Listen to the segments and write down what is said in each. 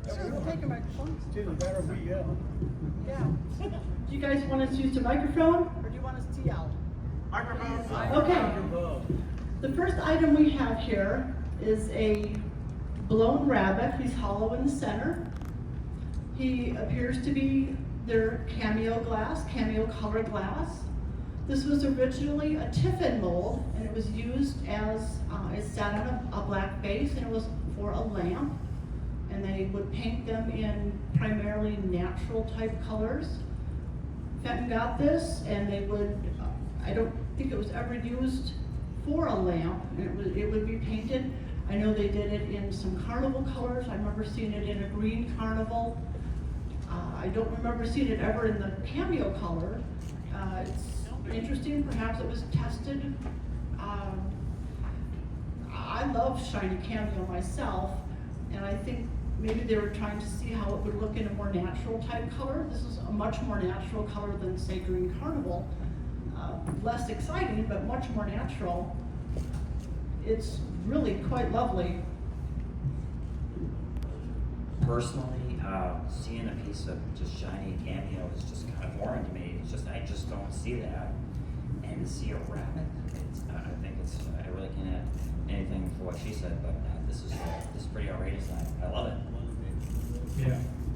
Sure, we'll take a microphone. It's either that or we yell. Yeah. Do you guys want us to use the microphone, or do you want us to yell? Microphone. Okay. The first item we have here is a blown rabbit. He's hollow in the center. He appears to be their cameo colored glass. This was originally a tiffin mold, and it was used as, it sat on a black base, and it was for a lamp. And they would paint them in primarily natural type colors. Fenton got this, and they would, I don't think it was ever used for a lamp, and it would be painted. I know they did it in some carnival colors. I remember seeing it in a green carnival. I don't remember seeing it ever in the cameo color. It's interesting, perhaps it was tested. I love shiny cameo myself, and I think maybe they were trying to see how it would look in a more natural type color. This is a much more natural color than, say, green carnival. Less exciting, but much more natural. It's really quite lovely. Personally, seeing a piece of just shiny cameo is just kind of foreign to me. It's just, I just don't see that. And to see a rabbit, I think it's, I really can't add anything for what she said, but this is pretty outrageous. I love it.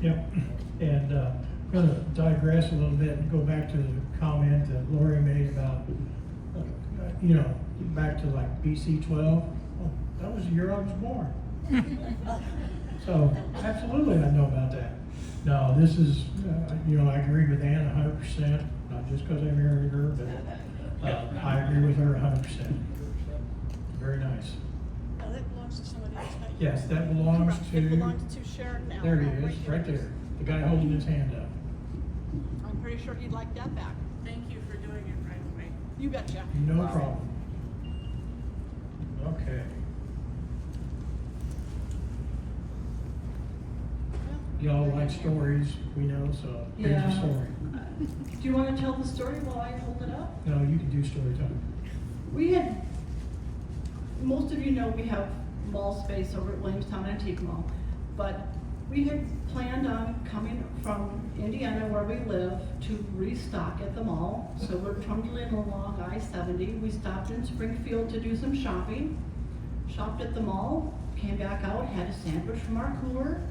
Yeah. And I'm going to digress a little bit and go back to the comment that Lori made about, back to like BC 12. Oh, that was the year I was born. So absolutely I know about that. No, this is, I agree with Ann 100%, not just because I married her, but I agree with her 100%. Very nice. Now that belongs to somebody else. Yes, that belongs to... It belongs to Sharon now. There he is, right there. The guy holding his hand up. I'm pretty sure he'd like that back. Thank you for doing it right away. You betcha. No problem. Okay. Y'all like stories, we know, so here's Yeah. a story. Do you want to tell the story while I hold it up? No, you can do story time. We had, most of you know we have mall space over at Williamstown Antique Mall, but we had planned on coming from Indiana, where we live, to restock at the mall. So we're trundling along I-70. We stopped in Springfield to do some shopping, shopped at the mall, came back out, had a sandwich from our cooler,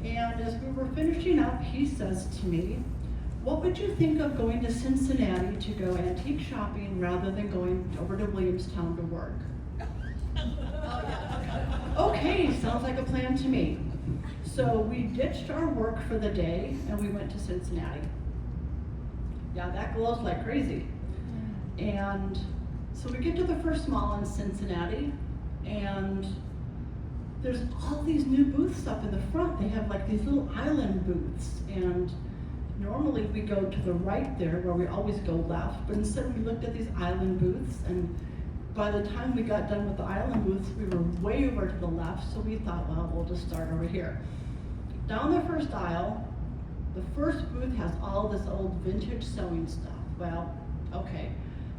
and as we were finishing up, he says to me, "What would you think of going to Cincinnati to go antique shopping rather than going over to Williamstown to work?" Okay, sounds like a plan to me. So we ditched our work for the day and we went to Cincinnati. Yeah, that glows like crazy. And so we get to the first mall in Cincinnati, and there's all these new booths up in the front. They have like these little island booths, and normally we go to the right there where we always go left, but instead we looked at these island booths, and by the time we got done with the island booths, we were way over to the left, so we thought, well, we'll just start over here. Down the first aisle, the first booth has all this old vintage sewing stuff. Well, okay,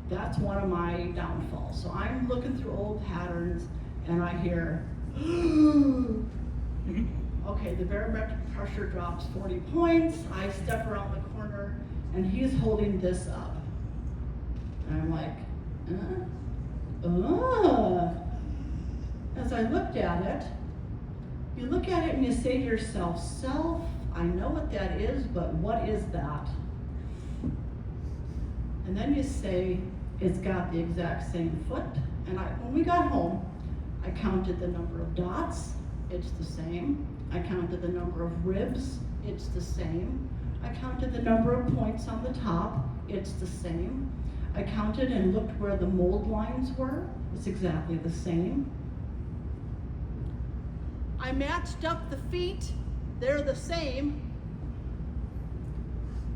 that's one of my downfalls. So I'm looking through old patterns, and I hear, okay, the barometric pressure drops 40 points. I step around the corner, and he's holding this up. And I'm like, As I looked at it, you look at it and you say to yourself, self, I know what that is, but what is that? And then you say, it's got the exact same foot. And when we got home, I counted the number of dots, it's the same. I counted the number of ribs, it's the same. I counted the number of points on the top, it's the same. I counted and looked where the mold lines were, it's exactly the same. I matched up the feet, they're the same.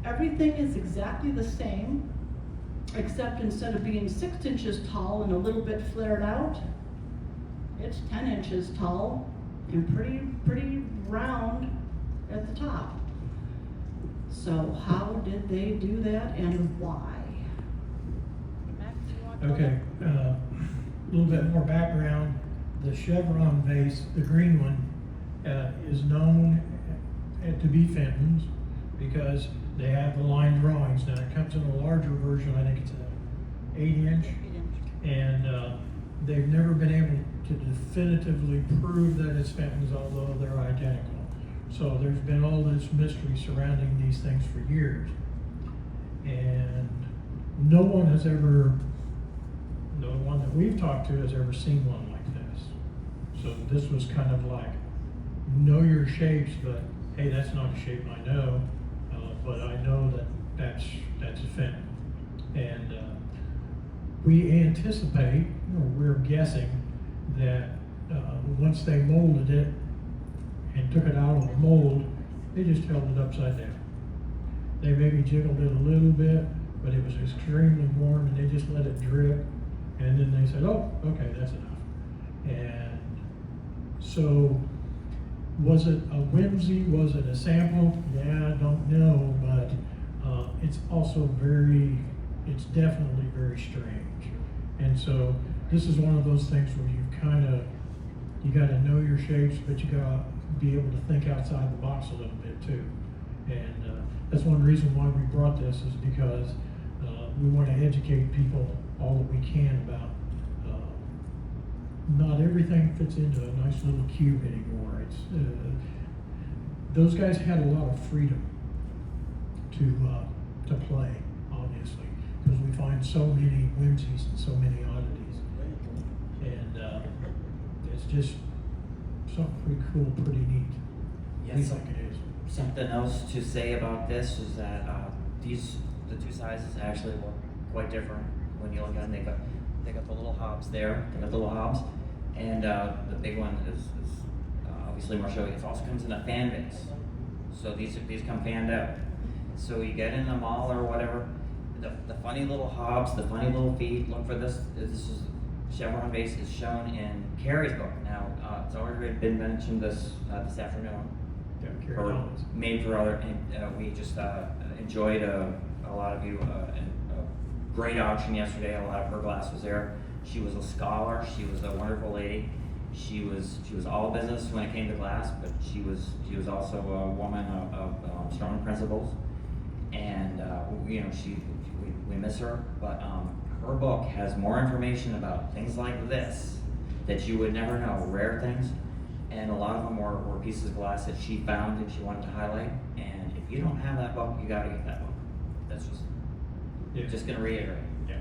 Everything is exactly the same, except instead of being 6 inches tall and a little bit flared out, it's 10 inches tall and pretty round at the top. So how did they do that and why? Okay, a little bit more background. The chevron vase, the green one, is known to be Fenton's because they have the line drawings. Now it comes in a larger version, I think it's an 8-inch. And they've never been able to definitively prove that it's Fenton's, although they're identical. So there's been all this mystery surrounding these things for years. And no one that we've talked to has ever seen one like this. So this was kind of like, know your shapes, but hey, that's not a shape I know, but I know that's a Fenton. And we anticipate, or we're guessing, that once they molded it and took it out of the mold, they just held it upside down. They maybe jiggled it a little bit, but it was extremely warm, and they just let it drip. And then they said, oh, okay, that's enough. And so, was it a whimsy? Was it a sample? Yeah, I don't know, but it's also it's definitely very strange. And so, this is one of those things where you gotta know your shapes, but you gotta be able to think outside the box a little bit too. And that's one reason why we brought this, is because we want to educate people all that we can about not everything fits into a nice little cube anymore. It's those guys had a lot of freedom to play, obviously, because we find so many whimsies and so many oddities, and it's just something pretty cool, pretty neat. Yeah, We think it is. Something else to say about this is that the two sizes actually look quite different when you look at them. They got the little hobs there. They got the little hobs, and the big one is obviously more showy. It also comes in a fan base, so these come fanned out. So you get in a mall or whatever, the funny little hobs, the funny little feet. Look for this. This is chevron base is shown in Carrie's book. Now it's already been mentioned this afternoon. Yeah, Carrie Or Collins. made for other, and we just enjoyed a lot of you a great auction yesterday. A lot of her glass was there. She was a scholar. She was a wonderful lady. She was all business when it came to glass, but she was also a woman of strong principles. And we miss her, but her book has more information about things like this that you would never know, rare things. And a lot of them were pieces of glass that she found and she wanted to highlight. And if you don't have that book, you gotta get that book. That's just gonna reiterate. Yeah.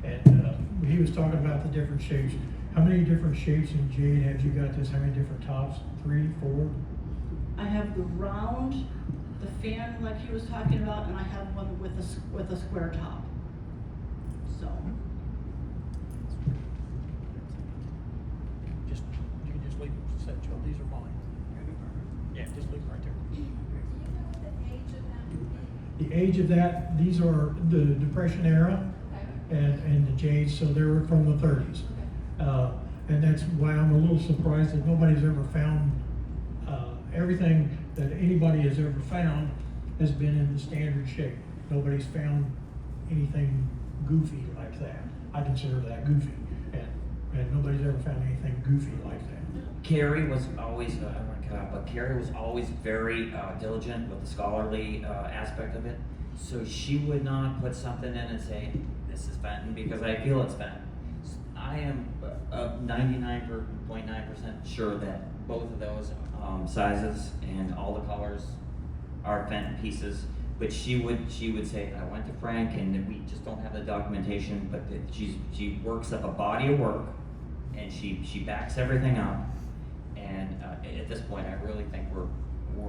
And he was talking about the different shapes. How many different shapes in jade have you got this? How many different tops? 3, 4? I have the round, the fan like he was talking about, and I have one with a square top. So, You can just leave them set, Joe. These are mine. Yeah, just leave them right there. Do you know the age of them? The age of that, these are the Depression era Okay. and the jades, so they're from the 30s. And that's why I'm a little surprised that nobody's ever found, everything that anybody has ever found has been in the standard shape. Nobody's found anything goofy like that. I consider that goofy, and nobody's ever found anything goofy like that. Carrie was always, I don't want to cut out, but Carrie was always very diligent with the scholarly aspect of it. So she would not put something in and say, this is Fenton because I feel it's Fenton. I am 99.9% sure that both of those sizes and all the colors are Fenton pieces. But she would say, I went to Frank and we just don't have the documentation, but she works up a body of work and she backs everything up. And at this point, I really think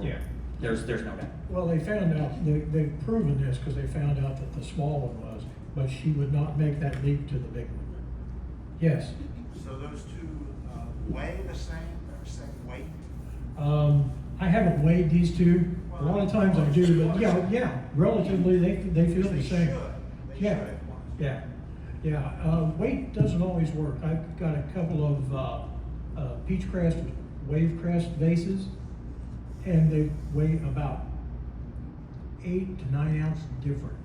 Yeah. there's no doubt. Well, they found out, they've proven this because they found out that the small one was, but she would not make that leap to the big one. Yes. So those two weigh the same, or same weight? I haven't weighed these two. A lot of times I do, but yeah, relatively they feel the They same. should. They Yeah. should at once. Yeah. Weight doesn't always work. I've got a couple of peach crest, wave crest vases, and they weigh about 8 to 9 ounces different.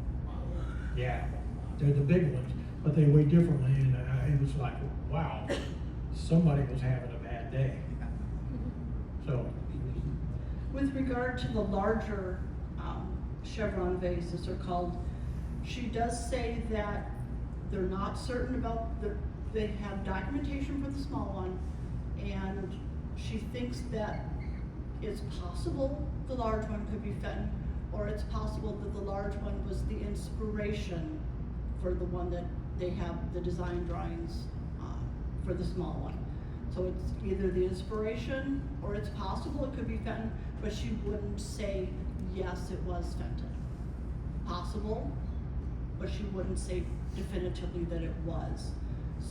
Yeah, they're the big ones, but they weigh differently, and it was like, wow, somebody was having a bad day. So, With regard to the larger chevron vase, as they're called, she does say that they're not certain about they have documentation for the small one, and she thinks that it's possible the large one could be Fenton, or it's possible that the large one was the inspiration for the one that they have the design drawings for the small one. So it's either the inspiration or it's possible it could be Fenton, but she wouldn't say, yes, it was Fenton. Possible, but she wouldn't say definitively that it was.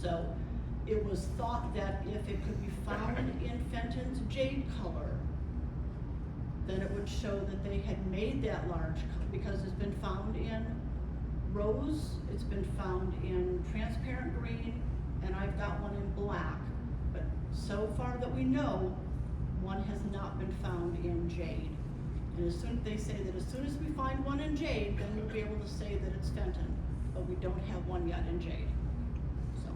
So it was thought that if it could be found in Fenton's jade color, then it would show that they had made that large, because it's been found in rose, it's been found in transparent green, and I've got one in black. But so far that we know, one has not been found in jade. And they say that as soon as we find one in jade, then we'll be able to say that it's Fenton, but we don't have one yet in jade. So,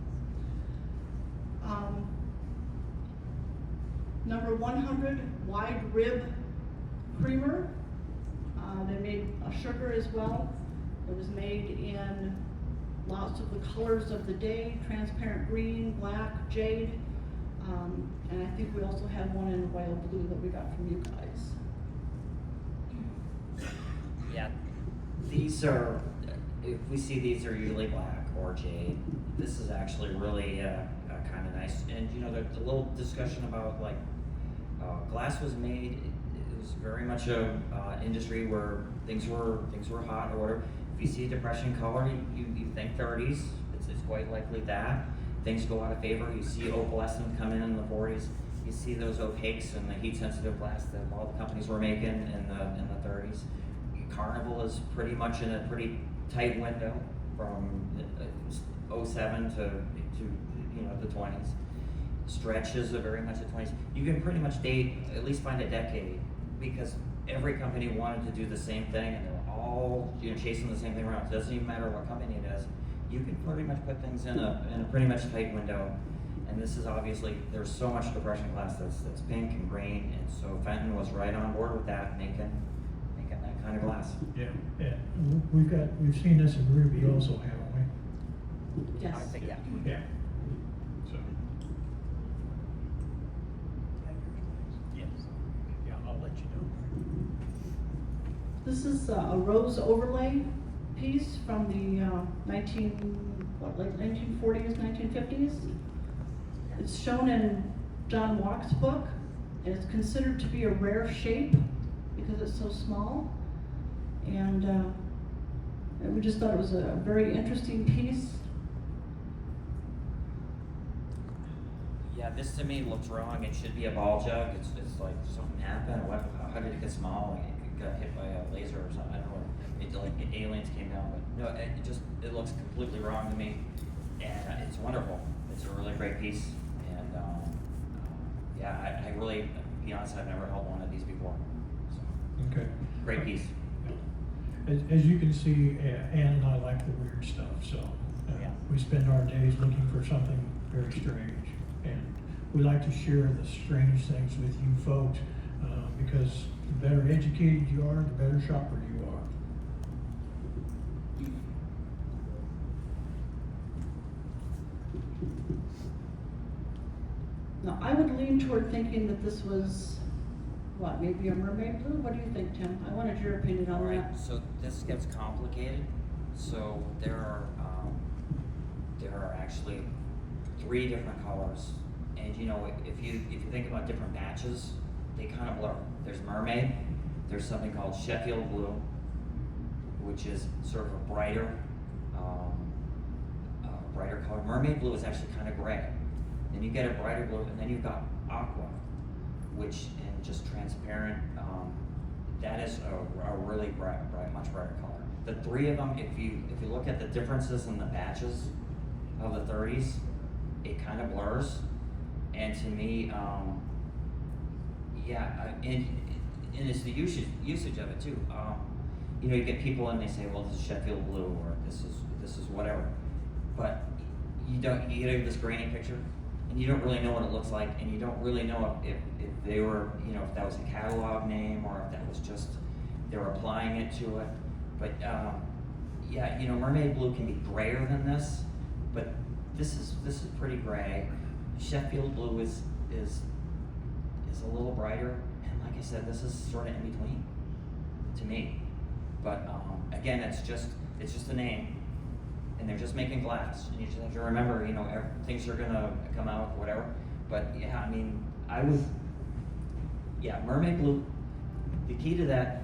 number 100, wide rib creamer. They made a sugar as well. It was made in lots of the colors of the day: transparent green, black, jade. And I think we also have one in royal blue that we got from you guys. Yeah, these are, if we see these are usually black or jade. This is actually really kind of nice. And you know, the little discussion about like glass was made. It was very much a industry where things were hot or whatever. If you see a depression color, you think 30s. It's quite likely that things go out of favor. You see opalescent come in the 40s. You see those opaques and the heat-sensitive glass that all the companies were making in the 30s. Carnival is pretty much in a pretty tight window from 07 to you know the 20s. Stretches are very much the 20s. You can pretty much at least find a decade, because every company wanted to do the same thing, and they're all chasing the same thing around. It doesn't even matter what company it is. You can pretty much put things in a pretty much tight window. And this is obviously, there's so much depression glass that's pink and green, and so Fenton was right on board with that, making that kind of glass. yeah, we've seen this in ruby also, haven't we? Yes. I think, yeah. Yeah. So, Yes. Yeah, I'll let you know. This is a rose overlay piece from the late 1940s, 1950s. It's shown in John Walk's book, and it's considered to be a rare shape because it's so small. And we just thought it was a very interesting piece. Yeah, this to me looks wrong. It should be a ball jug. It's like something happened. How did it get small? Like it got hit by a laser or something. I don't know. Aliens came down, but no, it looks completely wrong to me. And it's wonderful. It's a really great piece. And yeah, I really, to be honest, I've never held one of these before. So, okay. great piece. As you can see, Ann and I like the weird stuff, so Yeah. we spend our days looking for something very strange. And we like to share the strange things with you folks, because the better educated you are, the better shopper you are. Now, I would lean toward thinking that this was, what, maybe a mermaid blue? What do you think, Tim? I wanted your opinion on Alright, that. so this gets complicated. So there are actually 3 different colors. And you know, if you think about different batches, they kind of blur. There's mermaid, there's something called Sheffield blue, which is sort of a brighter color. Mermaid blue is actually kind of gray. Then you get a brighter blue, and then you've got aqua, which in just transparent, that is a really bright, much brighter color. The 3 of them, if you look at the differences in the batches of the 30s, it kind of blurs. And to me, and it's the usage of it too. You know, you get people and they say, well, this is Sheffield blue, or this is whatever. But you get this grainy picture, and you don't really know what it looks like, and you don't really know if they were, you know, if that was a catalog name or if that was just they were applying it to it. But yeah, you know, mermaid blue can be grayer than this, but this is pretty gray. Sheffield blue is a little brighter, and like I said, this is sort of in between to me. But again, it's just a name, and they're just making glass, and you just have to remember, you know, things are gonna come out, whatever. But yeah, I mean, mermaid blue. The key to that,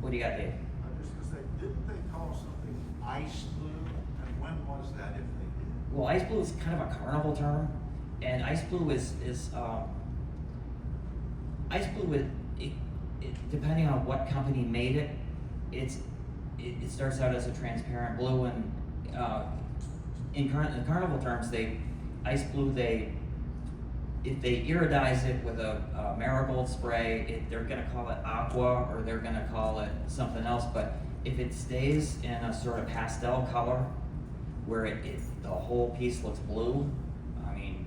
what do you got, Dave? I'm just gonna say, didn't they call something ice blue? And when was that, if they did? Well, ice blue is kind of a carnival term, and ice blue is ice blue. It depending on what company made it, it starts out as a transparent blue, and in carnival terms, ice blue. If they iridize it with a marigold spray, they're going to call it aqua, or they're going to call it something else. But if it stays in a sort of pastel color, where the whole piece looks blue, I mean,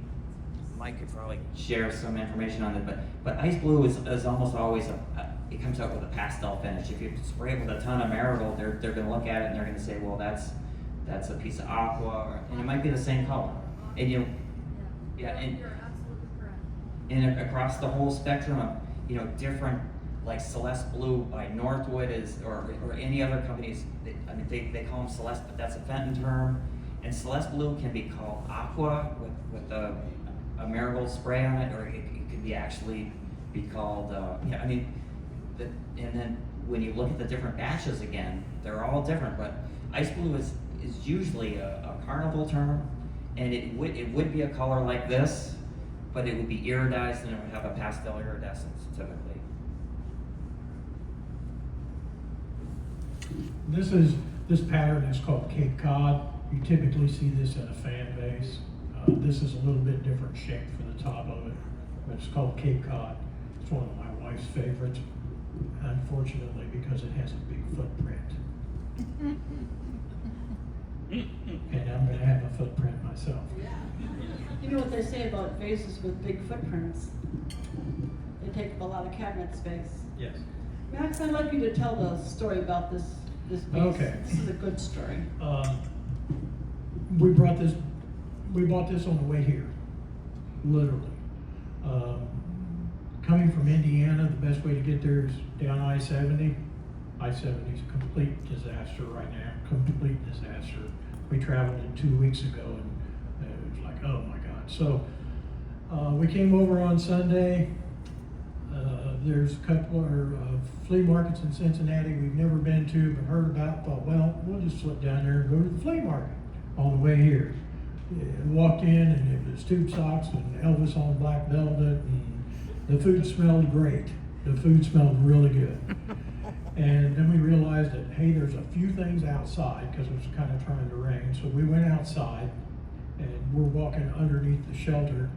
Mike could probably share some information on it. But ice blue is almost always it comes out with a pastel finish. If you spray it with a ton of marigold, they're going to look at it and they're going to say, well, that's a piece of aqua, and it might be the same color. And Yeah, and you're absolutely correct. and across the whole spectrum of, you know, different, like Celeste Blue by Northwood or any other companies, they call them Celeste, but that's a Fenton term. And Celeste Blue can be called aqua with a marigold spray on it, or it could be actually be called, and then when you look at the different batches again, they're all different, but ice blue is usually a carnival term, and it would be a color like this, but it would be iridized and it would have a pastel iridescence typically. This pattern is called Cape Cod. You typically see this at a fan base. This is a little bit different shape for the top of it, but it's called Cape Cod. It's one of my wife's favorites, unfortunately, because it has a big footprint. And I'm gonna have a footprint myself. You know what they say about vases with big footprints? They take up a lot of cabinet space. Yes. Max, I'd like you to tell the story about this vase. Okay. This is a good story. We bought this on the way here, literally. Coming from Indiana, the best way to get there is down I-70. I-70 is a complete disaster right now, complete disaster. We traveled it 2 weeks ago, and it was like, oh my God. So we came over on Sunday. There's a couple of flea markets in Cincinnati we've never been to but heard about. Thought, well, we'll just slip down there and go to the flea market on the way here. Walked in, and it was tube socks and Elvis on black velvet, and the food smelled great. The food smelled really good. And then we realized that, hey, there's a few things outside because it was kind of trying to rain. So we went outside, and we're walking underneath the shelter.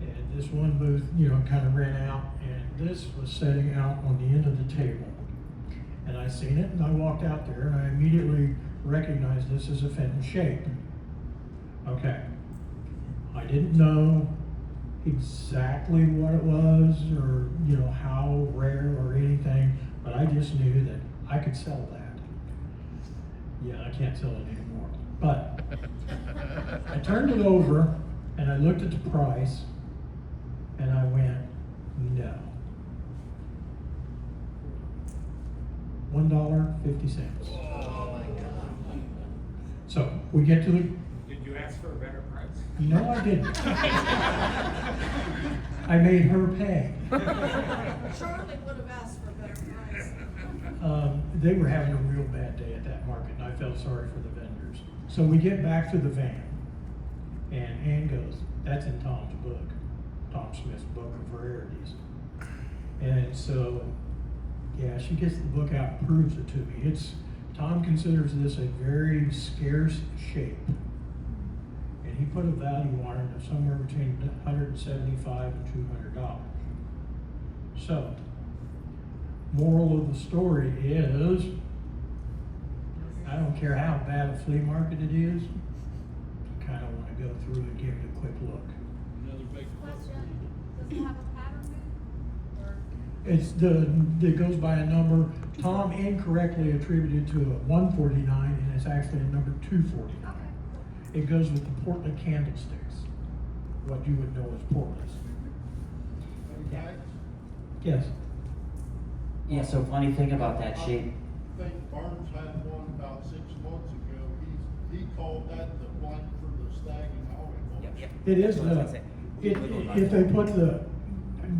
And this one booth, kind of ran out, and this was setting out on the end of the table. And I seen it, and I walked out there, and I immediately recognized this as a Fenton shape. Okay. I didn't know exactly what it was, or how rare or anything, but I just knew that I could sell that. Yeah, I can't sell it anymore. But I turned it over and I looked at the price and I went, no. $1.50. Oh my God. So we get to the. Did you ask for a better price? No, I didn't. I made her pay. Charlie would have asked for a better price. They were having a real bad day at that market, and I felt sorry for the vendors. So we get back to the van, and Ann goes, that's in Tom's book, Tom Smith's book of rarities. And so, yeah, she gets the book out and proves it to me. Tom considers this a very scarce shape. And he put a value on it of somewhere between $175 and $200. So, moral of the story is, I don't care how bad a flea market it is, you kind of want to go through and give it a quick look. It goes by a number. Tom incorrectly attributed to a 149, and it's actually a number 249. It goes with the Portland candlesticks, what you would know as Portland's. Okay. Yes. Yeah, so funny thing about that shape, I think Burns had one about 6 months ago. He called that the blank for the stag and holly bull. It is That's what I was gonna say. if they put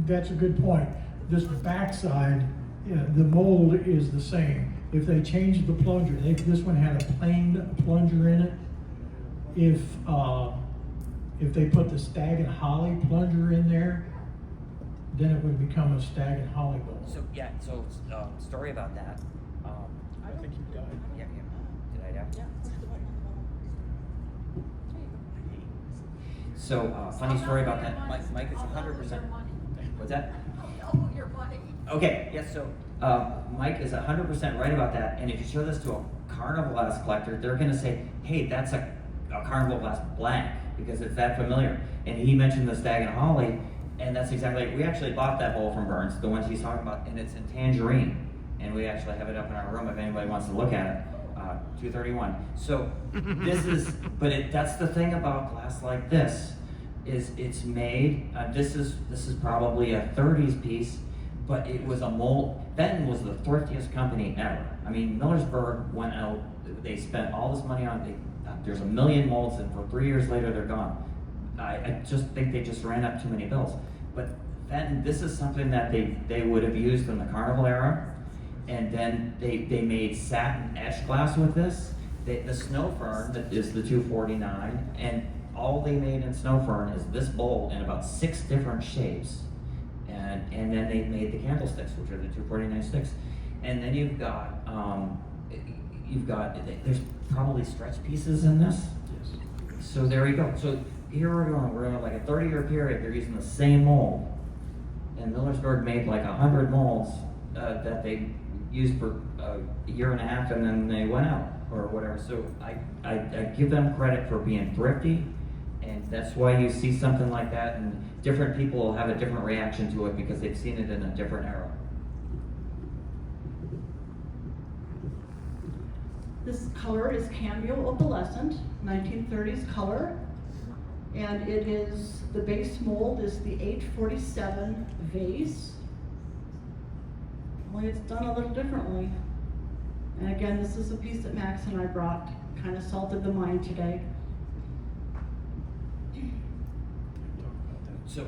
that's a good point. This backside, yeah, the mold is the same. If they change the plunger, this one had a plain plunger in it. If they put the stag and holly plunger in there, then it would become a stag and holly bowl. so, yeah, so, story about that, I think you died. yeah, did I die? So, funny story about that, Mike is 100%, what's that? Oh, your money. Okay, yes, so, Mike is 100% right about that, and if you show this to a carnival glass collector, they're gonna say, hey, that's a carnival glass blank, because it's that familiar. And he mentioned the stag and holly, and that's exactly, we actually bought that bowl from Burns, the ones he's talking about, and it's in tangerine. And we actually have it up in our room if anybody wants to look at it, 231. So this is, that's the thing about glass like this, is it's made, this is probably a 30s piece, but it was a mold. Fenton was the thriftiest company ever. I mean, Millersburg went out, they spent all this money on, there's a million molds, and for 3 years later, they're gone. I just think they just ran up too many bills. But Fenton, this is something that they would have used in the carnival era, and then they made satin etched glass with this. The Snow Fern that is the 249, and all they made in Snow Fern is this bowl in about 6 different shapes. And then they made the candlesticks, which are the 249 sticks. And then you've got there's probably stretch pieces in this. Yes. So there you go. So here we're going like a 30-year period, they're using the same mold. And Millersburg made like 100 molds that they used for a year and a half, and then they went out or whatever. So I give them credit for being thrifty, and that's why you see something like that, and different people will have a different reaction to it because they've seen it in a different era. This color is Cameo Opalescent, 1930s color. And it is, the base mold is the 847 vase. Only it's done a little differently. And again, this is a piece that Max and I brought, kind of salted the mine today. So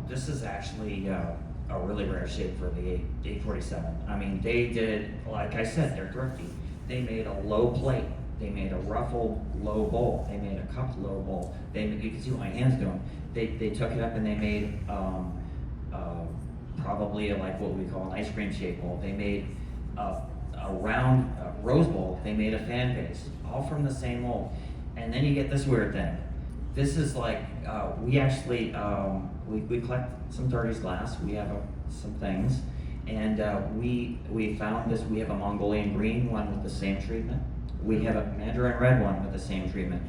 this is actually a really rare shape for the 847. I mean, they did, like I said, they're thrifty. They made a low plate. They made a ruffled low bowl. They made a cupped low bowl. You can see what my hand's doing. They took it up and they made probably like what we call an ice cream shaped bowl. They made a round rose bowl. They made a fan base, all from the same mold. And then you get this weird thing. This is like, we actually, we collect some 30s glass. We have some things. And we found this, we have a Mongolian green one with the same treatment. We have a mandarin red one with the same treatment.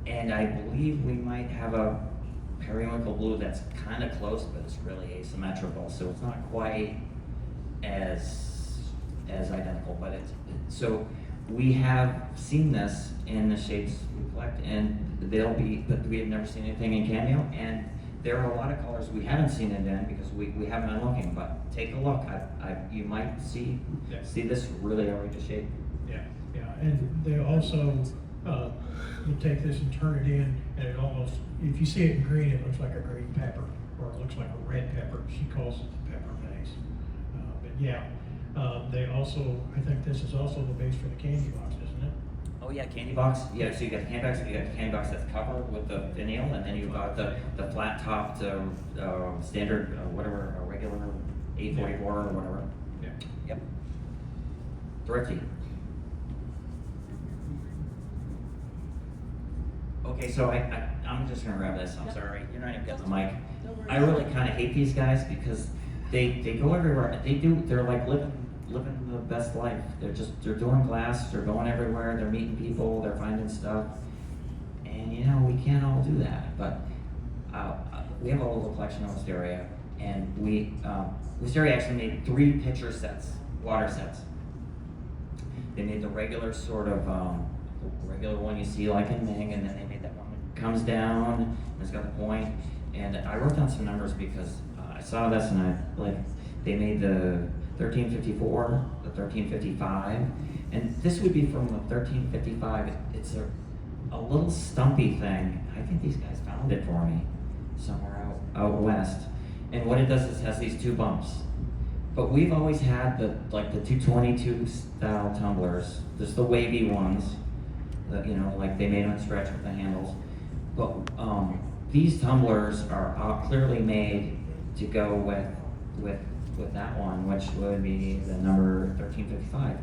And I believe we might have a periwinkle blue that's kind of close, but it's really asymmetrical. So it's not quite as identical, but so we have seen this in the shapes we collect, and but we have never seen anything in Cameo. And there are a lot of colors we haven't seen it in because we haven't been looking, but take a look. You might see this really outrageous shape. Yeah, and they also, you take this and turn it in, and it almost, if you see it in green, it looks like a green pepper, or it looks like a red pepper. She calls it the pepper base. But yeah, they also, I think this is also the base for the candy box, isn't it? Oh yeah, candy box. Yeah, so you got the candy box. You got the candy box that's covered with the vinyl, and then you've got the flat topped standard whatever, a regular 844 or whatever. Yeah. Yep. Thrifty. Okay, so I'm just gonna grab this. I'm sorry, you're not even getting the mic. I really kind of hate these guys because they go everywhere. They're like living the best life. They're doing glass. They're going everywhere. They're meeting people. They're finding stuff. And we can't all do that. But we have a little collection in this area. And Wisteria actually made 3 pitcher sets, water sets. They made the regular sort of, regular one you see like in Ming, and then they made that one that comes down, and it's got the point. And I wrote down some numbers because I saw this and they made the 1354, the 1355, and this would be from the 1355. It's a little stumpy thing. I think these guys found it for me somewhere out west. And what it does is it has these 2 bumps. But we've always had the 222 style tumblers, just the wavy ones that, you know, like they made on stretch with the handles. But these tumblers are clearly made to go with that one, which would be the number 1355.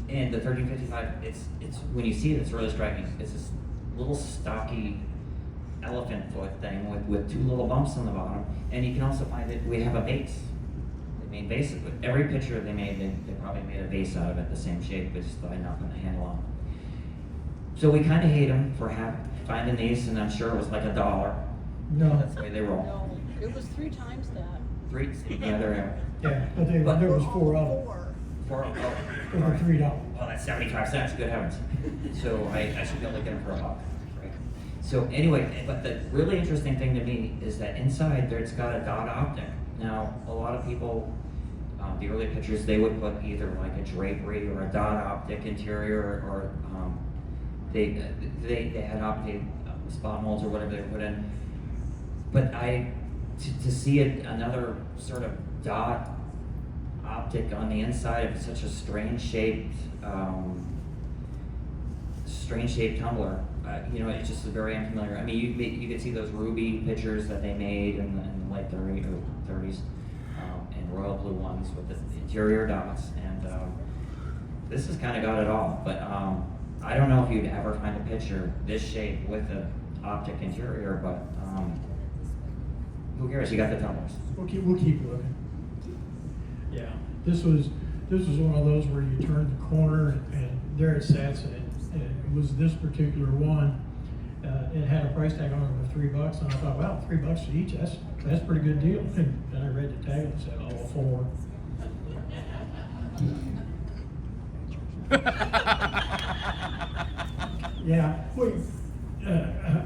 And the 1355, it's when you see it, it's really striking. It's this little stocky elephant foot thing with 2 little bumps on the bottom. And you can also find that we have a base. They made bases with every picture they made. They probably made a base out of it, the same shape, but just by knocking the handle on. So we kind of hate them for finding these, and I'm sure it was like $1. No. That's the way they roll. No, it was 3 times that. 3, yeah, there. Yeah, but there was 4 of them. 4, oh, For the all right. $3. Well, that's 75 cents, good heavens. So I should be able to get them for $1, right? So anyway, but the really interesting thing to me is that inside there, it's got a dot optic. Now, a lot of people, the early pictures, they would put either like a drapery or a dot optic interior, or they had optic spot molds or whatever they put in. But to see another sort of dot optic on the inside of such a strange shaped tumbler, you know, it's just very unfamiliar. I mean, you could see those ruby pictures that they made in the late 30s, and royal blue ones with the interior dots, and this has kind of got it all. But I don't know if you'd ever find a picture this shape with an optic interior, but who cares? You got the tumblers. We'll keep looking. Yeah, this was one of those where you turned the corner and there it sat, and it was this particular one. It had a price tag on it of $3, and I thought, wow, $3 each. That's a pretty good deal. And then I read the tag and it said, oh, 4. Yeah,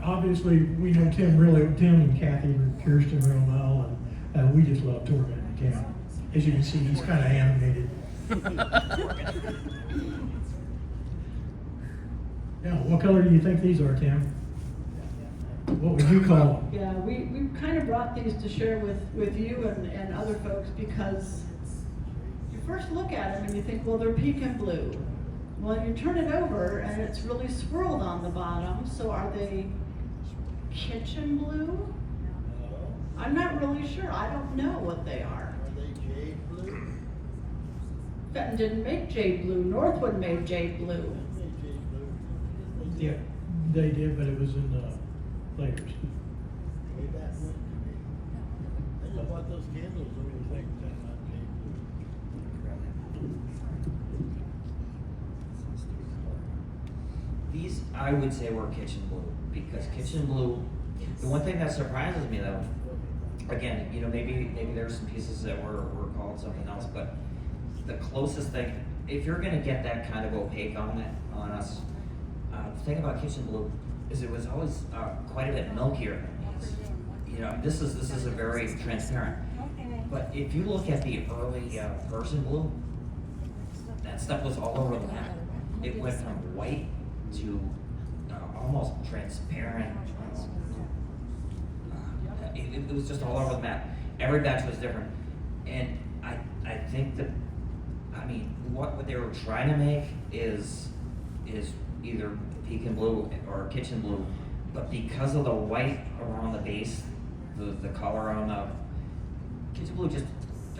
obviously we know Tim and Kathy and Kirsten real well, and we just love tormenting Tim. As you can see, he's kind of animated. Yeah, what color do you think these are, Tim? What would you call them? Yeah, we kind of brought these to share with you and other folks because you first look at them and you think, well, they're pink and blue. Well, you turn it over and it's really swirled on the bottom, so are they kitchen blue? I'm not really sure. I don't know what they are. Are they jade blue? Fenton didn't make jade blue. Northwood made jade blue. They jade blue. Yeah, they did, but it was in the layers. Way back when. I just bought those candles over there, not jade blue. These, I would say, were kitchen blue, because kitchen blue, the one thing that surprises me though, again, you know, maybe there's some pieces that were called something else, but the closest thing, if you're gonna get that kind of opaque on us, the thing about kitchen blue is it was always quite a bit milkier than these. You know, this is a very transparent. But if you look at the early Persian blue, that stuff was all over the map. It went from white to almost transparent. It was just all over the map. Every batch was different, and I think that, I mean, what they were trying to make is either pecan blue or kitchen blue, but because of the white around the base, the color on the kitchen blue just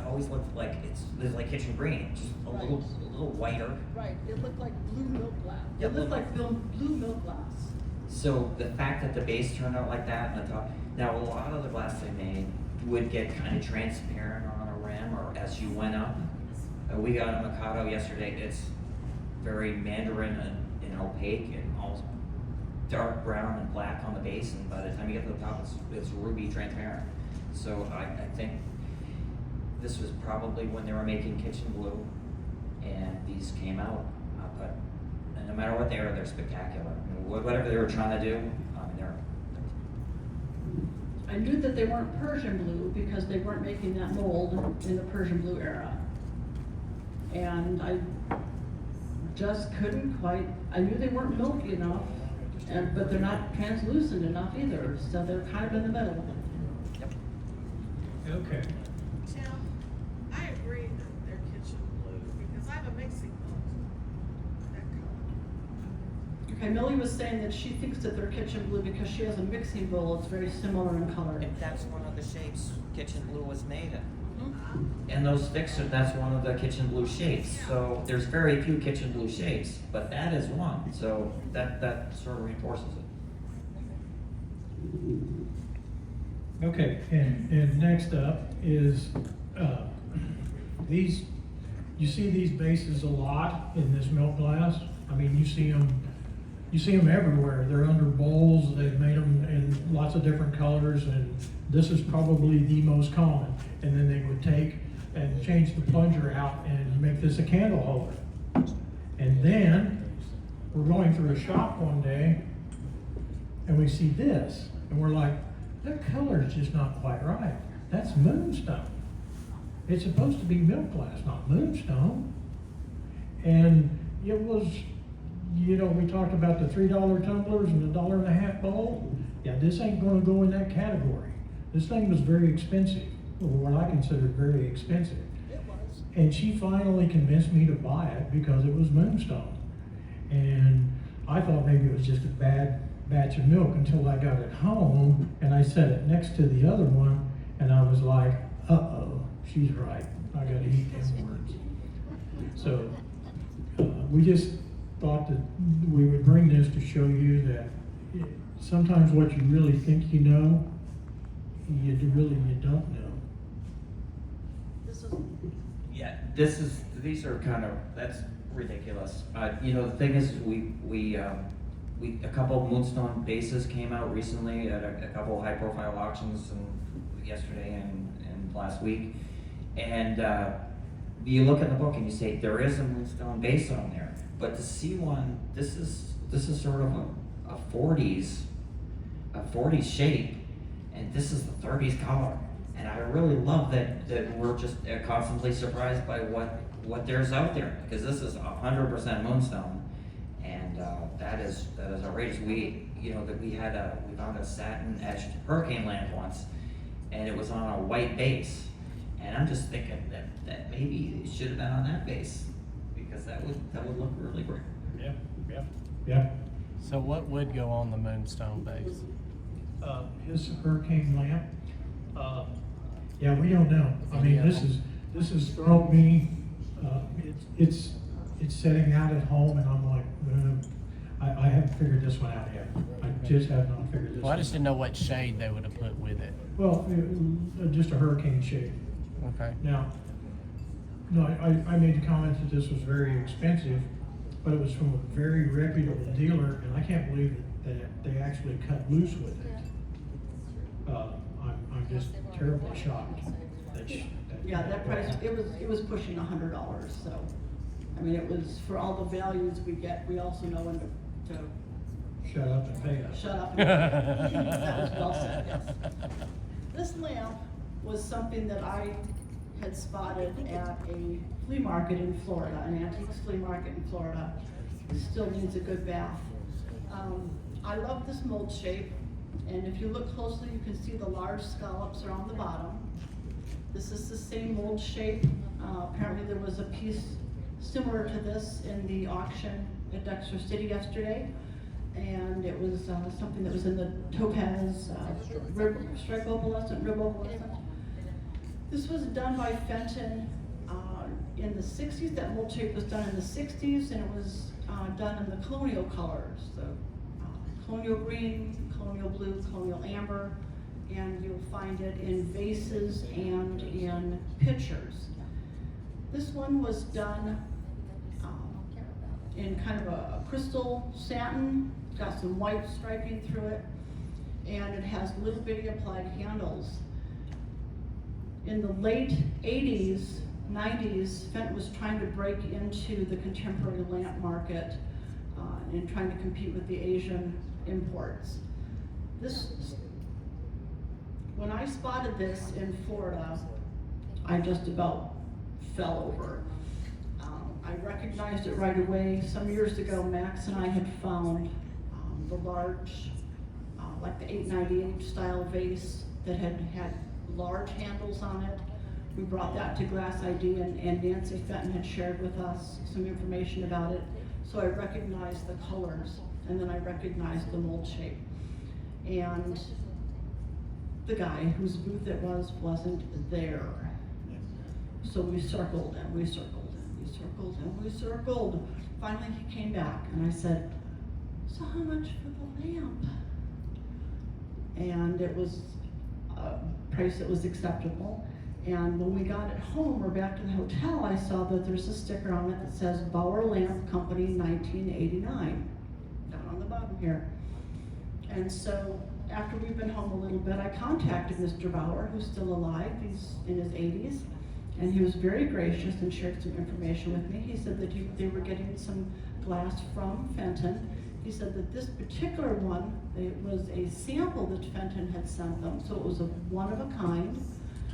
always looked like it's like kitchen green, just a little whiter. Right, it looked like blue milk glass. It looked like blue milk glass. So the fact that the base turned out like that and the top, now a lot of the glass they made would get kind of transparent on a rim or as you went up. We got a Mikado yesterday, it's very mandarin and opaque and almost dark brown and black on the base, and by the time you get to the top, it's ruby transparent. So I think, this was probably when they were making kitchen blue, and these came out, but no matter what they are, they're spectacular. I mean, whatever they were trying to do, they're I knew that they weren't Persian blue because they weren't making that mold in the Persian blue era. And I just couldn't quite, I knew they weren't milky enough, but they're not translucent enough either, so they're kind of in the middle. Okay. Tim, I agree that they're kitchen blue, because I have a mixing bowl that color. Okay, Millie was saying that she thinks that they're kitchen blue because she has a mixing bowl, it's very similar in color. If that's one of the shapes kitchen blue was made in. Uh-huh. And those sticks that's one of the kitchen blue shapes. So there's very few kitchen blue shapes, but that is one. So that sort of reinforces it. Okay, and next up is, these, you see these bases a lot in this milk glass. I mean, you see them everywhere. They're under bowls, they've made them in lots of different colors, and this is probably the most common. And then they would take and change the plunger out and make this a candle holder. And then, we're going through a shop one day, and we see this, and we're like, that color is just not quite right. That's moonstone. It's supposed to be milk glass, not moonstone. And it was, you know, we talked about the $3 tumblers and the $1.50 bowl. Yeah, this ain't gonna go in that category. This thing was very expensive, or what I considered very expensive. It was. And she finally convinced me to buy it because it was moonstone. And I thought maybe it was just a bad batch of milk until I got it home and I set it next to the other one, and I was like, uh-oh, she's right. I gotta eat them words. So, we just thought that we would bring this to show you that sometimes what you really think you know, you don't know. This is, Yeah, these are kind of, that's ridiculous. You know, the thing is, we a couple of moonstone bases came out recently at a couple of high profile auctions yesterday and last week. And you look in the book and you say, there is a moonstone base on there. But to see one, this is sort of a 40s shape, and this is the 30s color. And I really love that we're just constantly surprised by what there's out there, because this is 100% moonstone, and that is outrageous. We found a satin etched hurricane lamp once, and it was on a white base, and I'm just thinking that maybe it should have been on that base, because that would look really great. Yeah. So what would go on the moonstone base? His hurricane lamp. Yeah, we don't know. I mean, this is thrown me. It's setting out at home, and I'm like, I haven't figured this one out yet. I just have not figured this. Well, I one just didn't know what shade they would have put with it. Well, just a hurricane shade. Okay. Now, no, I made the comment that this was very expensive, but it was from a very reputable dealer, and I can't believe that they actually cut loose with it. I'm just terribly shocked. Yeah, that price, it was pushing $100, so, I mean, it was, for all the values we get, we also know when to Shut up and pay us. shut up. That was well said, yes. This lamp was something that I had spotted at a flea market in Florida, an antiques flea market in Florida. It still needs a good bath. I love this mold shape, and if you look closely, you can see the large scallops are on the bottom. This is the same mold shape. Apparently there was a piece similar to this in the auction at Dexter City yesterday, and it was something that was in the topaz stripe opalescent, rib opalescent. This was done by Fenton in the 60s. That mold shape was done in the 60s, and it was done in the colonial colors, the colonial green, colonial blue, colonial amber, and you'll find it in vases and in pitchers. This one was done in kind of a crystal satin, got some white striping through it, and it has little bitty applied handles. in the late 80s, 90s, Fenton was trying to break into the contemporary lamp market and trying to compete with the Asian imports. When I spotted this in Florida, I just about fell over. I recognized it right away. Some years ago, Max and I had found the large, like the 898 style vase that had large handles on it. We brought that to Glass ID, and Nancy Fenton had shared with us some information about it. So I recognized the colors, and then I recognized the mold shape. And the guy whose booth it was wasn't there. So we circled and we circled and we circled and we circled. Finally he came back and I said, so how much for the lamp? And it was a price that was acceptable. And when we got it home or back to the hotel, I saw that there's a sticker on it that says Bauer Lamp Company 1989, down on the bottom here. And so after we've been home a little bit, I contacted Mr. Bauer, who's still alive. He's in his 80s. And he was very gracious and shared some information with me. He said that they were getting some glass from Fenton. He said that this particular one, it was a sample that Fenton had sent them, so it was a one of a kind.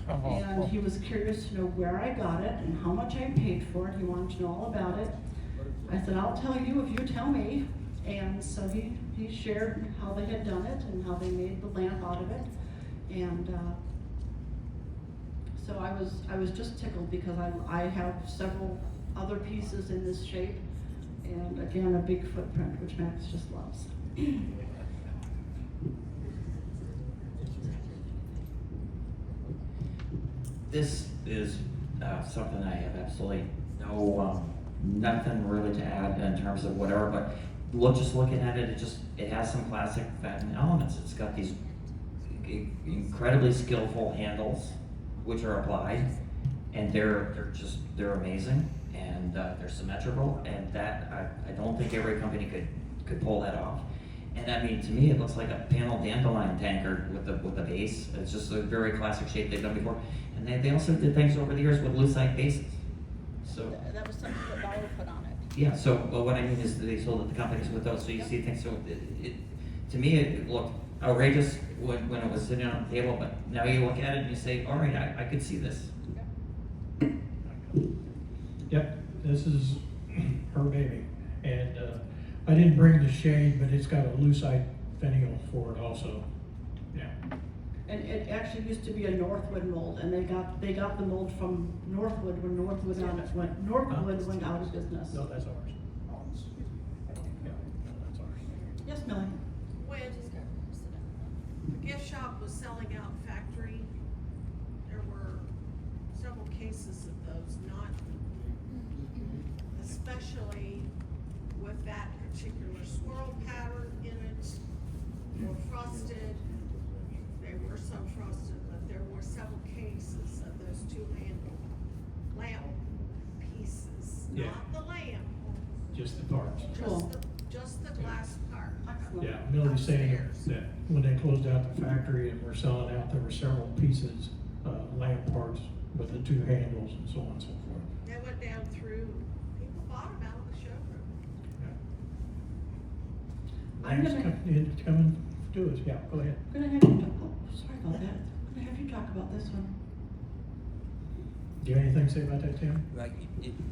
And he was curious to know where I got it and how much I paid for it. He wanted to know all about it. I said, I'll tell you if you tell me. And so he shared how they had done it and how they made the lamp out of it. And so I was just tickled because I have several other pieces in this shape. And again, a big footprint, which Max just loves. This is something I have absolutely nothing really to add in terms of whatever, but just looking at it, it has some classic Fenton elements. It's got these incredibly skillful handles, which are applied, and they're amazing, and they're symmetrical, and that I don't think every company could pull that off. And I mean, to me, it looks like a panel dandelion tanker with the base. It's just a very classic shape they've done before. And they also did things over the years with lucite bases. So That was something that Bauer put on it. yeah. So what I mean is that they sold it to companies with those. So you see things. So to me, it looked outrageous when it was sitting on the table. But now you look at it and you say, all right, I could see this. Yep, this is her baby. And I didn't bring the shade, but it's got a lucite finial for it also. Yeah. And it actually used to be a Northwood mold, and they got the mold from Northwood when Northwood went out of business. No, that's ours. Yeah, no, that's ours. Yes, Millie? When the gift shop was selling out factory, there were several cases of those, not especially with that particular swirl pattern in it, or frosted. There were some frosted, but there were several cases of those two-handled lamp pieces, Yeah. not the lamp, Just the parts. Cool. just the glass part. Excellent. Yeah, Millie's saying that when they closed out the factory and were selling out, there were several pieces, lamp parts with the two handles and so on and so forth. They went down through, people bought them out of the showroom. I'm Next, gonna- coming to us, yeah, go ahead. I'm gonna have you talk, sorry about that. I'm gonna have you talk about this one. Do you have anything to say about that, Tim? Like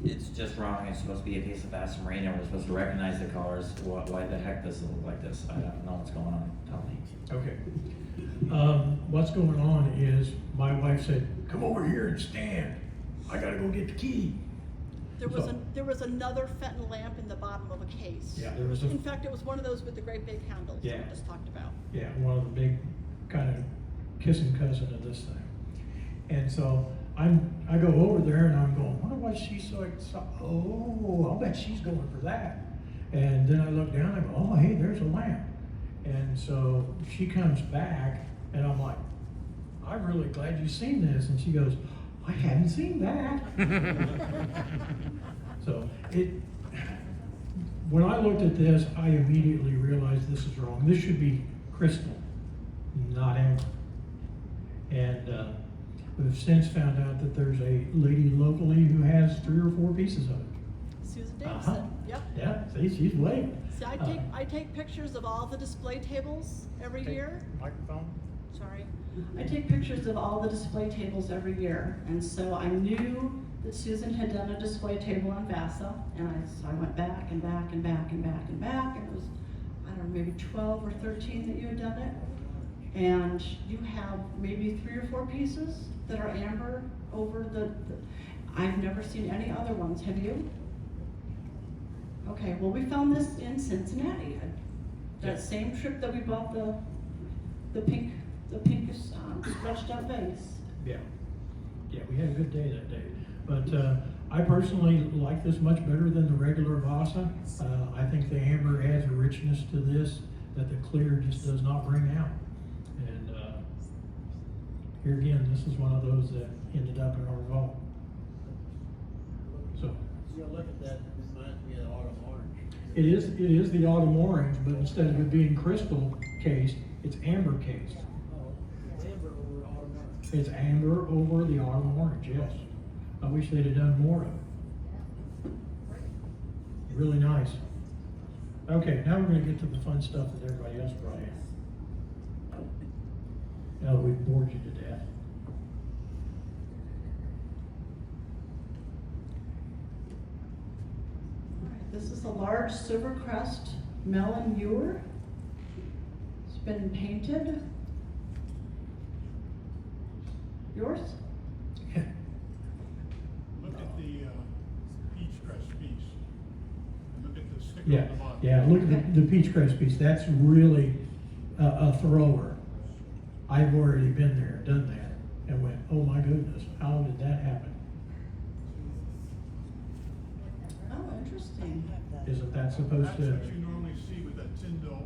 it's just wrong. It's supposed to be a piece of Bass Marina. We're supposed to recognize the colors. Why the heck does it look like this? I don't know what's going on. Tell me. Okay. What's going on is my wife said, come over here and stand. I gotta go get the key. There was another Fenton lamp in the bottom of a case. Yeah, there was In fact, it was one of those with the great big handles that Yeah. we just talked about. Yeah, one of the big kind of kissing cousin of this thing. And so I go over there and I'm going, wonder why she's so excited. Oh, I'll bet she's going for that. And then I look down and I go, oh, hey, there's a lamp. And so she comes back and I'm like, I'm really glad you've seen this. And she goes, I hadn't seen that. So when I looked at this, I immediately realized this is wrong. This should be crystal, not amber. And We've since found out that there's a lady locally who has 3 or 4 pieces of it. Susan Uh-huh. Davidson, yep. Yeah, see, she's way. See, I take pictures of all the display tables every Okay. year. Microphone? Sorry. I take pictures of all the display tables every year, and so I knew that Susan had done a display table on Vasa, and so I went back and back and back and back and back, and it was, I don't know, maybe 12 or 13 that you had done it. And you have maybe 3 or 4 pieces that are amber over I've never seen any other ones, have you? Okay, well, we found this in Cincinnati, that same trip that we bought the pinkish, stretched out vase. Yeah, we had a good day that day. But I personally like this much better than the regular Vasa. I think the amber adds a richness to this that the clear just does not bring out. And here again, this is one of those that ended up in our vault. So You look at that, it reminds me of autumn orange. it is the autumn orange, but instead of it being crystal cased, it's amber cased. Oh, amber over autumn orange. It's amber over the autumn orange, yes. I wish they'd have done more of it. Really nice. Okay, now we're gonna get to the fun stuff that everybody else brought in. Now that we've bored you to death. All right, this is a large Silvercrest melon ewer. It's been painted. Yours? Look at the peach crest piece. And look at the sticker Yeah, on the bottom. yeah, look at the peach crest piece, that's really a thrower. I've already been there, done that, and went, oh my goodness, how did that happen? Oh, interesting. Isn't that supposed That's to? what you normally see with that Tyndall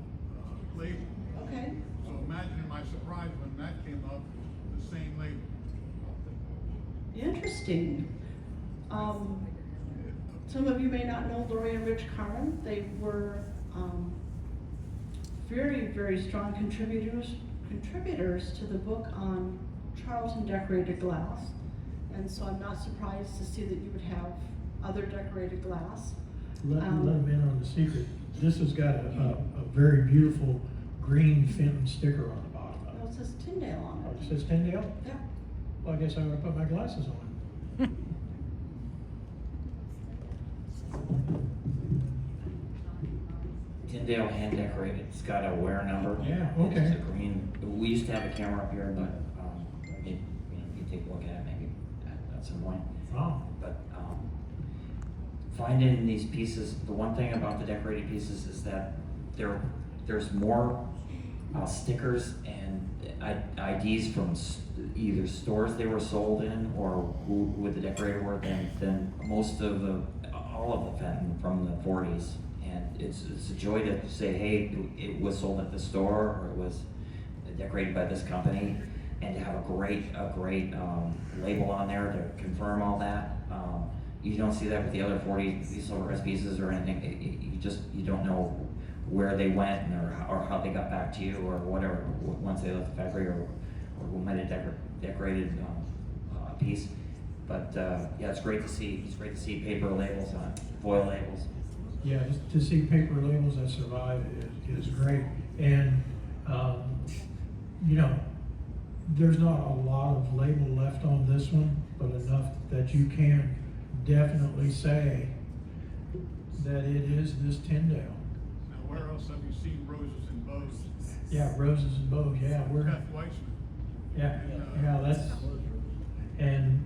label. Okay. So imagine my surprise when that came up, the same label. Interesting. Some of you may not know Lori and Rich Carmen. They were very, very strong contributors to the book on Charlton decorated glass. And so I'm not surprised to see that you would have other decorated glass. Let them in on the secret. This has got a very beautiful green Fenton sticker on the bottom of Well, it. it says Tyndale on Oh, it. it says Tyndale? Yeah. Well, I guess I ought to put my glasses on. Tyndale hand decorated, it's got a wear number. Yeah, okay. It's a green, we used to have a camera up here, but, you can take a look at it maybe at some point. Oh, But, finding these pieces, the one thing about the decorated pieces is that there's more stickers and IDs from either stores they were sold in or who the decorator were than most of all of the Fenton from the 40s. And it's a joy to say, hey, it was sold at the store or it was decorated by this company, and to have a great label on there to confirm all that. You don't see that with the other 40 Silvercrest pieces or anything. You don't know where they went or how they got back to you or whatever once they left the factory or who might have decorated a piece. But yeah, it's great to see. It's great to see paper labels on it, foil labels. yeah, just to see paper labels that survive is great. And, there's not a lot of label left on this one, but enough that you can definitely say that it is this Tyndale. Now, where else have you seen roses and bows? Yeah, roses and bows, yeah, Beth Weissman. yeah, that's, and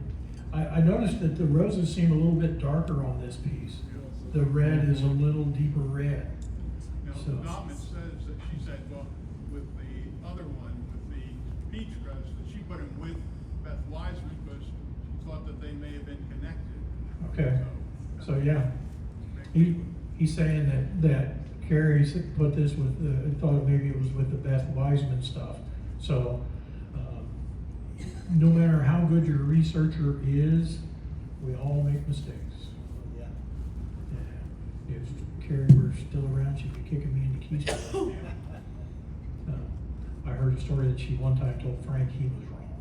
I noticed that the roses seem a little bit darker on this piece. The red is a little deeper red. Now, So- Dahman says that she said, well, with the other one, with the peach crest, that she put him with Beth Wiseman because she thought that they may have been connected. Okay, so yeah, he's saying that Carrie put this with, thought maybe it was with the Beth Wiseman stuff. So, no matter how good your researcher is, we all make mistakes. Yeah. Yeah. If Carrie were still around, she'd be kicking me in the keister right now. I heard a story that she one time told Frank he was wrong.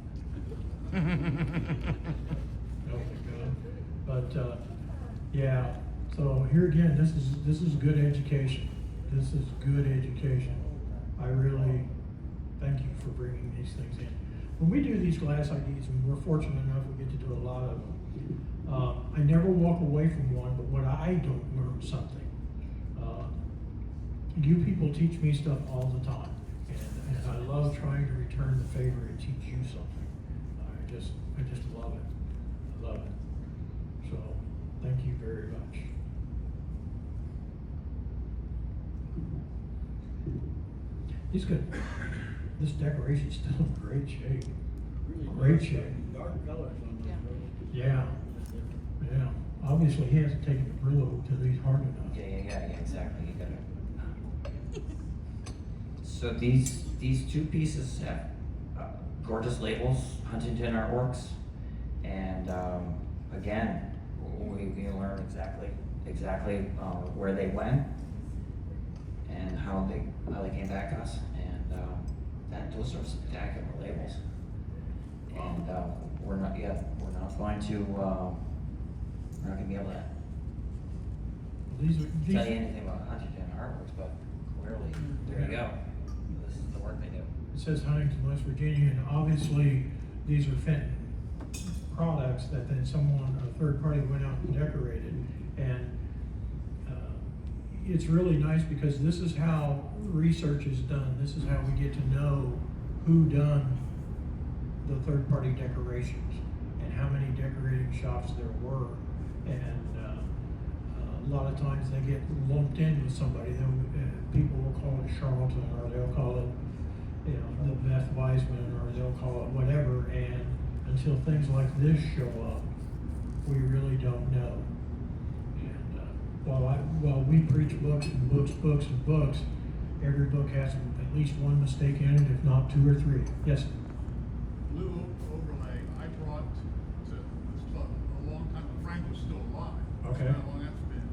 Oh my God. But, yeah, so here again, this is good education. This is good education. I really thank you for bringing these things in. When we do these glass IDs, and we're fortunate enough we get to do a lot of them, I never walk away from one, but when I don't learn something, you people teach me stuff all the time, and I love trying to return the favor and teach you something. I just love it. I love it. So, thank you very much. He's good. This decoration's still in great shape. Great shape. Dark colors on those roses. Yeah. Yeah. Obviously, he hasn't taken the Brillo till he's hard enough. Yeah, exactly, you gotta. So these two pieces have gorgeous labels, Huntington Artworks, and again, we learn exactly where they went and how they came back to us, and those are spectacular labels. And we're not going to be able to These tell you anything about Huntington Artworks, but clearly, there you go. This is the work they do. It says Huntington, West Virginia, and obviously, these are Fenton products that then someone, a third party, went out and decorated. And it's really nice because this is how research is done. This is how we get to know who done the third party decorations and how many decorating shops there were. And a lot of times they get lumped in with somebody. People will call it Charlton, or they'll call it, the Beth Wiseman, or they'll call it whatever. And until things like this show up, we really don't know. And while we preach books and books and books, every book has at least one mistake in it, if not two or three. Yes. Blue overlay, I brought to this club a long time when Frank was still alive. Okay. How long that's been.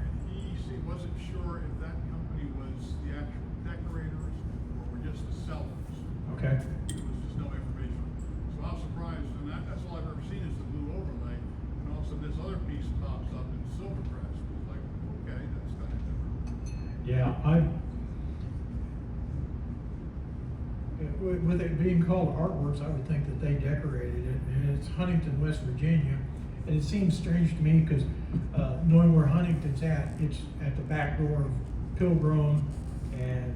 And he wasn't sure if that company was the actual decorators or were just the sellers. Okay. There was just no information. So I was surprised, and that's all I've ever seen is the blue overlay. And all of a sudden this other piece pops up in Silvercrest. It's like, okay, that's kind of different. Yeah, with it being called Artworks, I would think that they decorated it, and it's Huntington, West Virginia. And it seems strange to me because knowing where Huntington's at, it's at the back door of Pilgrim and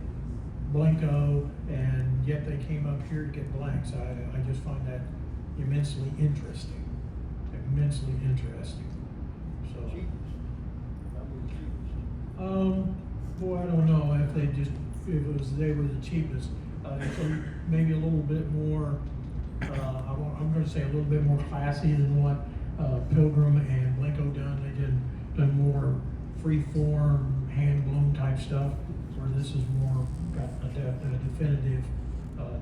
Blanco, and yet they came up here to get blanks. I just find that immensely interesting. Immensely interesting. So. Boy, I don't know if they were the cheapest. It's maybe a little bit more, I'm gonna say a little bit more classy than what Pilgrim and Blanco done. They done more free form, hand blown type stuff, where this is more got a definitive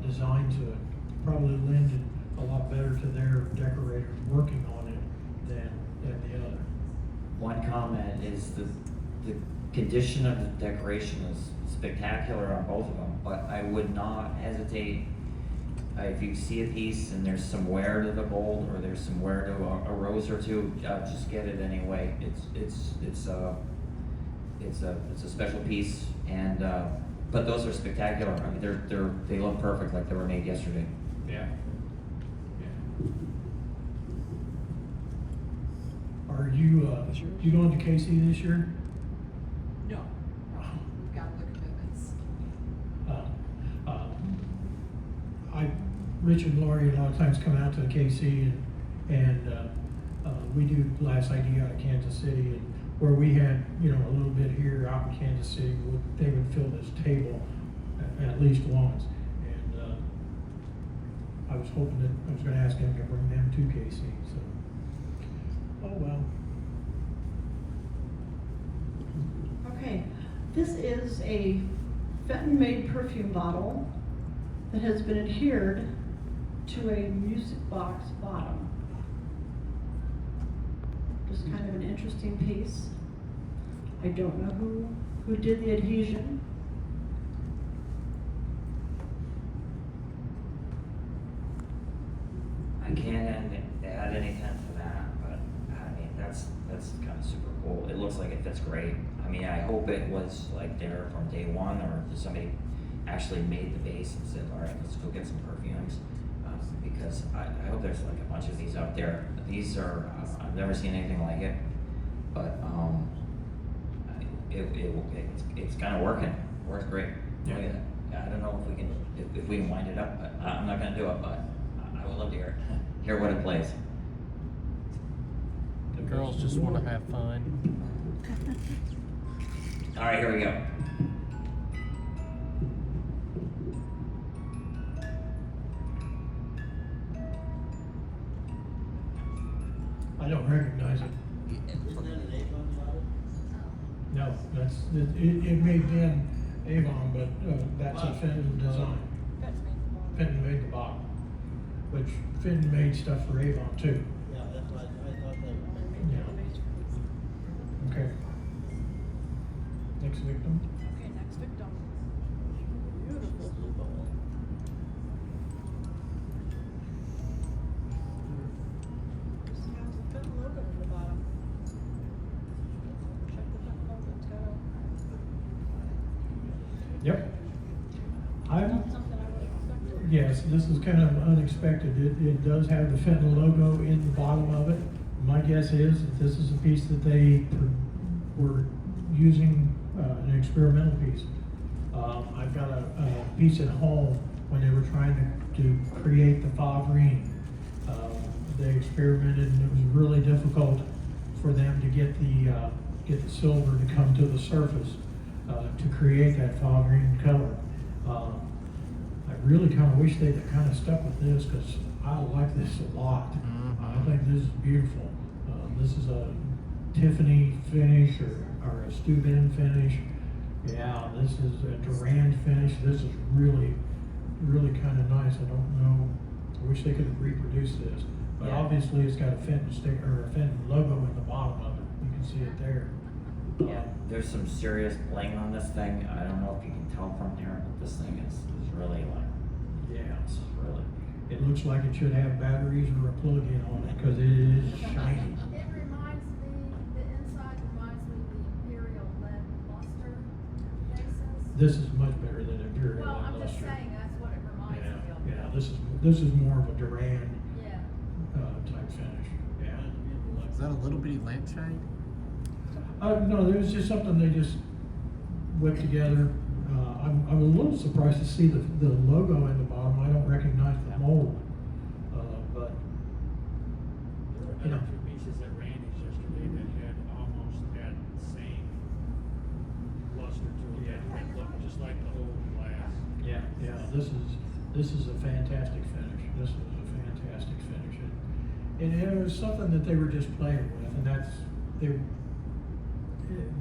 design to it. Probably lended a lot better to their decorators working on it than the other. One comment is the condition of the decoration is spectacular on both of them, but I would not hesitate if you see a piece and there's some wear to the gold or there's some wear to a rose or two, just get it anyway. It's a special piece, and but those are spectacular. I mean, they look perfect, like they were made yesterday. Yeah. Are you going to KC this year? No. We've got other commitments. Rich and Lori a lot of times come out to KC and we do Glass ID out of Kansas City, and where we had, a little bit here out in Kansas City, they would fill this table at least once. And I was hoping that I was gonna ask him to bring them to KC, so. Oh, well. Okay, this is a Fenton-made perfume bottle that has been adhered to a music box bottom. Just kind of an interesting piece. I don't know who did the adhesion. I can't add anything to that, but I mean, that's kind of super cool. It looks like it fits great. I mean, I hope it was like there from day one, or if somebody actually made the base and said, all right, let's go get some perfumes. Because I hope there's like a bunch of these out there. These are, I've never seen anything like it, but it's kind of working. Works great. Look at that. I don't know if we can wind it up, but I'm not gonna do it, but I would love to hear what it plays. The girls just wanna have fun. All right, here we go. I don't recognize it. No, it may have been Avon, but that's a Fenton design. Fenton made the bottom, which Fenton made stuff for Avon too. Yeah, that's what I thought they were. Yeah. Okay. Next victim. Okay, next victim. Beautiful blue bowl. This has a Fenton logo in the bottom. Check the Fenton logo, it's got Yep. not something I would have expected. Yes, this is kind of unexpected. It does have the Fenton logo in the bottom of it. My guess is that this is a piece that they were using, an experimental piece. I've got a piece at home when they were trying to create the Favrine. They experimented, and it was really difficult for them to get the silver to come to the surface to create that Favrine color. I really kind of wish they'd kind of stuck with this, because I like this a lot. I think this is beautiful. This is a Tiffany finish or a Steuben finish. Yeah, this is a Durand finish. This is really, really kind of nice. I don't know. I wish they could have reproduced this. But Yeah. obviously it's got a Fenton sticker or a Fenton logo in the bottom of it. You can see it there. Yeah, there's some serious bling on this thing. I don't know if you can tell from here, but this thing is really like, Yeah. it's really. It looks like it should have batteries or a plug-in on it, because it is shiny. It reminds me, the inside reminds me of the Imperial lead luster bases. This is much better than Imperial Well, I'm just Luster. saying, that's what it reminds me of. Yeah, this is more of a Durand Yeah. type finish. Yeah. Is that a little bitty lampshade? No, it was just something they just whipped together. I'm a little surprised to see the logo in the bottom. I don't recognize the mold, but There were two pieces at Randy's yesterday that had almost that same luster to it, that looked just like the old glass. yeah, this is a fantastic finish. This is a fantastic finish, and it was something that they were just playing with, and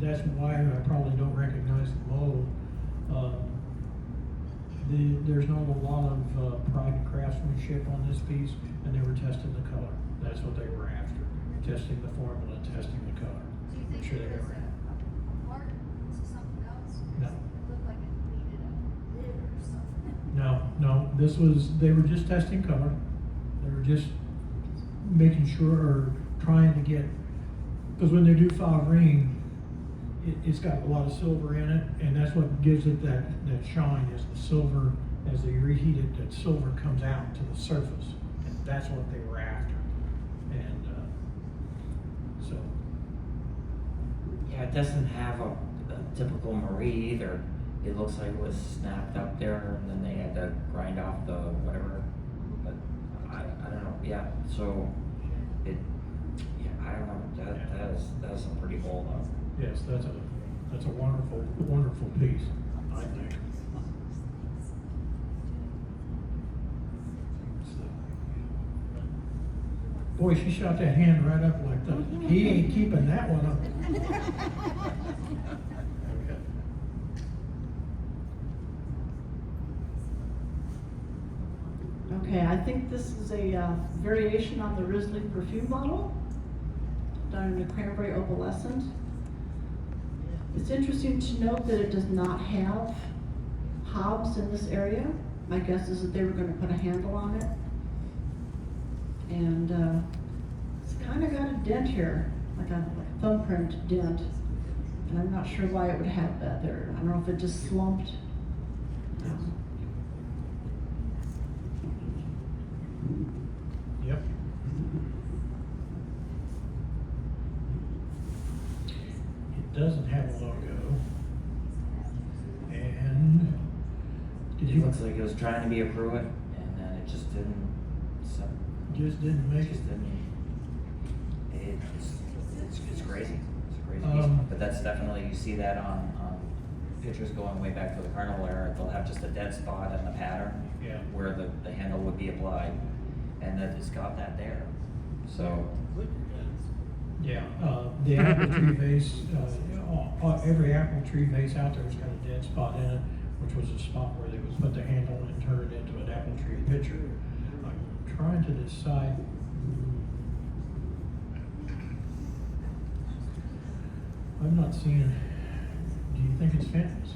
that's why I probably don't recognize the mold. There's not a lot of pride and craftsmanship on this piece, and they were testing the color. That's what they were after, testing the formula, testing the color. Do you Make think sure it they was got it right. a part, this is something else? No. It looked like it needed a lid or something. No, they were just testing color. They were just making sure, or trying to get, because when they do Favrine, it's got a lot of silver in it, and that's what gives it that shine, is the silver. As they reheat it, that silver comes out to the surface, and that's what they were after. And so, Yeah, it doesn't have a typical Marie either. It looks like it was snapped up there, and then they had to grind off the whatever. But I don't know. Yeah, so I don't know. That is some pretty cool though. yes, that's a wonderful, wonderful piece, I think. Boy, she shot that hand right up like that. He ain't keeping that one up. Okay, I think this is a variation on the Risley perfume bottle, done in a cranberry opalescent. It's interesting to note that it does not have hobs in this area. My guess is that they were gonna put a handle on it. And, it's kinda got a dent here, like a thumbprint dent. And I'm not sure why it would have that there. I don't know if it just slumped. Yep. It doesn't have a logo. And did It you, looks like it was trying to be a Pruitt, and then it just didn't, just didn't make it? just didn't. It's crazy. It's a crazy piece. But that's definitely, you see that on pictures going way back to the Carnival era. They'll have just a dead spot in the pattern. Yeah. Where the handle would be applied, and that it's got that there. So, Yeah, the apple tree vase, every apple tree vase out there has got a dead spot in it, which was a spot where they would put the handle and turn it into an apple tree pitcher. I'm trying to decide. I'm not seeing, do you think it's Fenton's?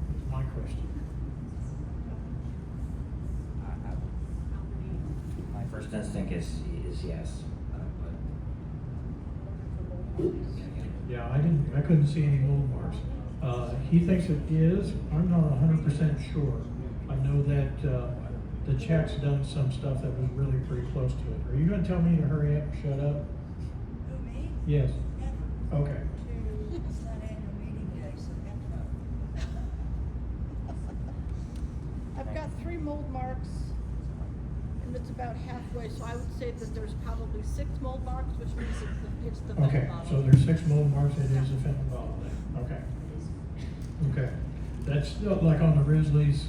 That's my question. my first instinct is yes. But Yeah, I couldn't see any mold marks. He thinks it is, I'm not 100% sure. I know that, the check's done some stuff that was really pretty close to it. Are you gonna tell me to hurry up and shut up? Who, me? Yes, Never. okay. It's not annual meeting day, so I've got 3 mold marks, and it's about halfway, so I would say that there's probably 6 mold marks, which means it's the Okay, bottom. so there's 6 mold marks, it is a Fenton bottle then, okay. Okay, that's like on the Risley's,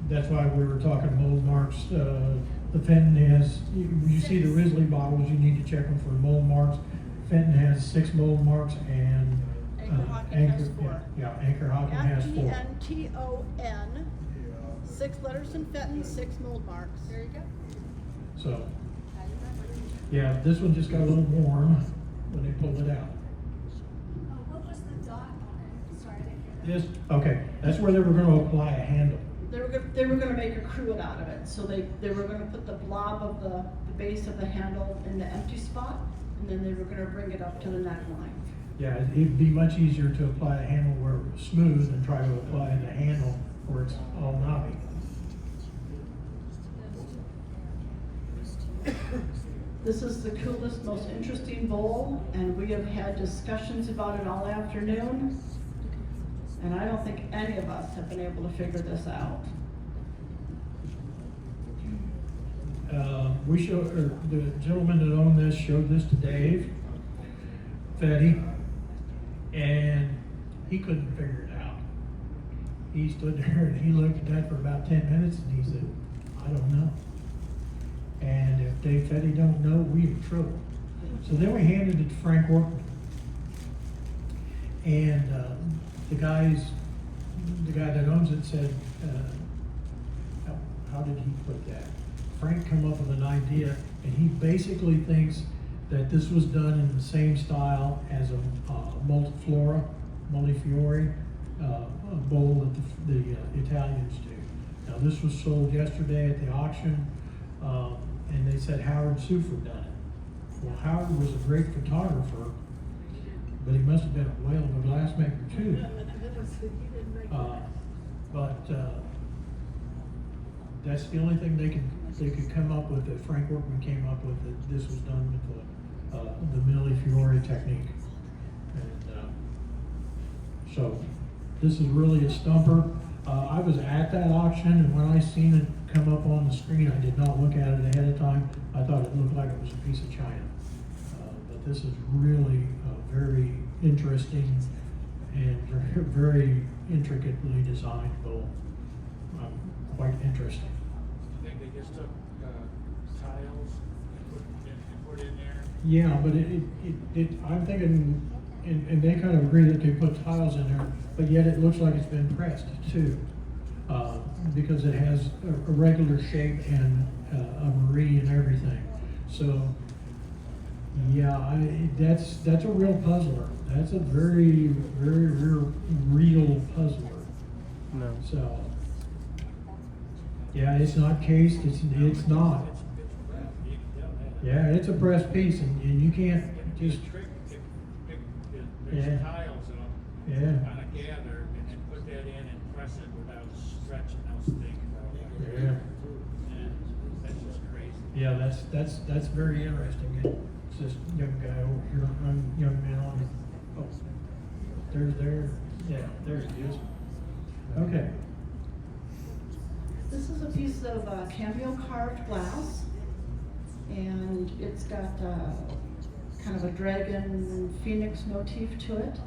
that's why we were talking mold marks, the Fenton has, you see the Risley bottles, you need to check them for mold marks. Fenton has 6 mold marks and. Anchor Hocking has 4. Yeah, Anchor Hocking has 4. Fenton, 6 letters in Fenton, 6 mold marks. There you go. So, yeah, this one just got a little warm when they pulled it out. What was the dot on it? Sorry, I didn't hear that. This, okay, that's where they were gonna apply a handle. They were gonna make a cruet out of it, so they were gonna put the blob of the base of the handle in the empty spot, and then they were gonna bring it up to the neckline. Yeah, it'd be much easier to apply a handle where it was smooth than try to apply the handle where it's all knobby. This is the coolest, most interesting bowl, and we have had discussions about it all afternoon. And I don't think any of us have been able to figure this out. The gentleman that owned this showed this to Dave Fetty, and he couldn't figure it out. He stood there and he looked at that for about 10 minutes and he said, I don't know. And if Dave Fetty don't know, we in trouble. So then we handed it to Frank Workman. And the guy that owns it said, how did he put that? Frank come up with an idea, and he basically thinks that this was done in the same style as a multifiore bowl that the Italians do. Now this was sold yesterday at the auction, and they said Howard Suford done it. Well, Howard was a great photographer, but he must have been a whale of a glassmaker too. That's the only thing they could come up with, that Frank Workman came up with, that this was done with the Millefiore technique. And so this is really a stumper. I was at that auction, and when I seen it come up on the screen, I did not look at it ahead of time. I thought it looked like it was a piece of china. But this is really very interesting and very intricately designed bowl. Quite interesting. I think they just took tiles and put in there. Yeah, but I'm thinking, and they kind of agree that they put tiles in there, but yet it looks like it's been pressed too. Because it has a regular shape and a Marie and everything. So, yeah, that's a real puzzler. That's a very, very real puzzler. No. So, yeah, it's not cased, it's not. Yeah, it's a pressed piece, and you can't It'd be a just, trick, if Yeah. there's tiles on, Yeah. kind of gather, and then put that in and press it without stretching those things out. yeah. And that's just crazy. Yeah, that's very interesting. It's this young guy over here, young man on it. Oh, yeah, there he is. Okay. This is a piece of cameo carved glass, and it's got kind of a dragon phoenix motif to it,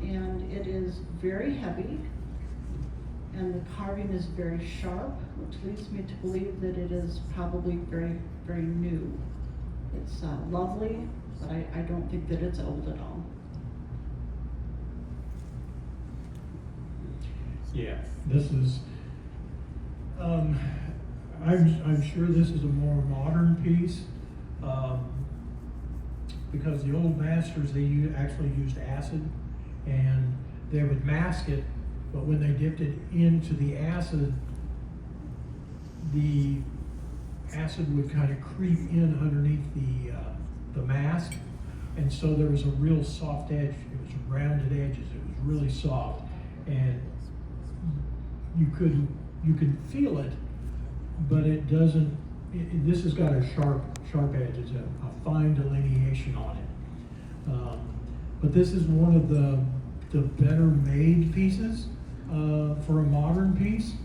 and it is very heavy, and the carving is very sharp, which leads me to believe that it is probably very, very new. It's lovely, but I don't think that it's old at all. Yeah, this is, I'm sure this is a more modern piece, because the old masters, they actually used acid, and they would mask it, but when they dipped it into the acid would kind of creep in underneath the mask, and so there was a real soft edge. It was rounded edges. It was really soft, and you can feel it, but it doesn't. This has got a sharp edge. It's a fine delineation on it. But this is one of the better made pieces for a modern piece.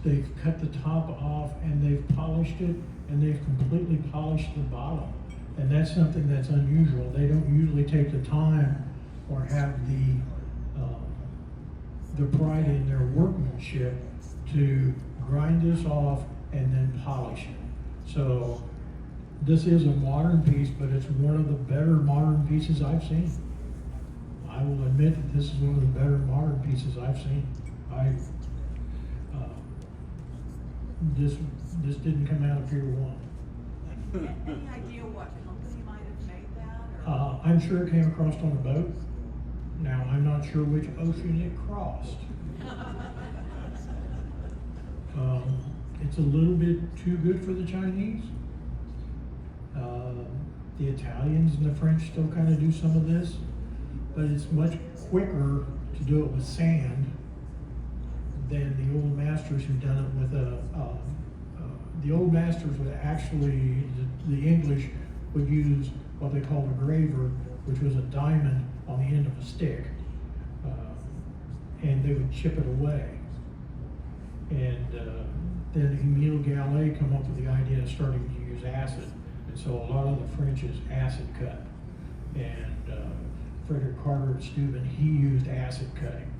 They've cut the top off and they've polished it, and they've completely polished the bottom, and that's something that's unusual. They don't usually take the time or have the pride in their workmanship to grind this off and then polish it. So this is a modern piece, but it's one of the better modern pieces I've seen. I will admit that this is one of the better modern pieces I've seen. This didn't come out of Pier 1. Any idea what company might have made that, or? I'm sure it came across on a boat. Now, I'm not sure which ocean it crossed. It's a little bit too good for the Chinese. The Italians and the French still kind of do some of this, but it's much quicker to do it with sand than the old masters who've done it with the old masters would actually, the English would use what they called a graver, which was a diamond on the end of a stick, and they would chip it away. And then Emile Gallet come up with the idea of starting to use acid, and so a lot of the French is acid cut. And Frederick Carter at Steuben, he used acid cutting.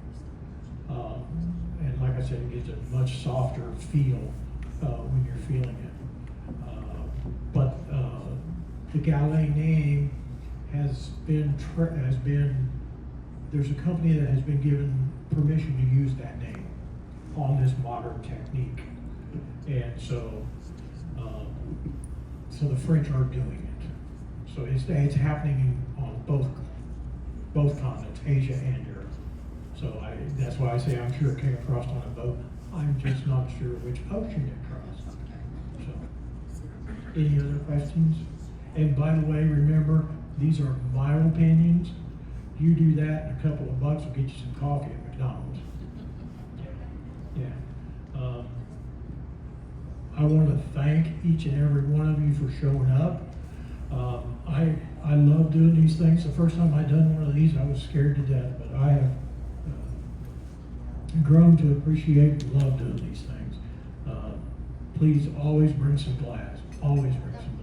And like I said, it gives a much softer feel when you're feeling it. But the Gallet name has been, there's a company that has been given permission to use that name on this modern technique. And so the French are doing it. So it's happening on both continents, Asia and Europe. So that's why I say I'm sure it came across on a boat. I'm just not sure which ocean it crossed. So, any other questions? And by the way, remember, these are my opinions. You do that, and a couple of bucks will get you some coffee at McDonald's. Yeah. I want to thank each and every one of you for showing up. I love doing these things. The first time I done one of these, I was scared to death, but I have grown to appreciate and love doing these things. Please always bring some glass. Always bring some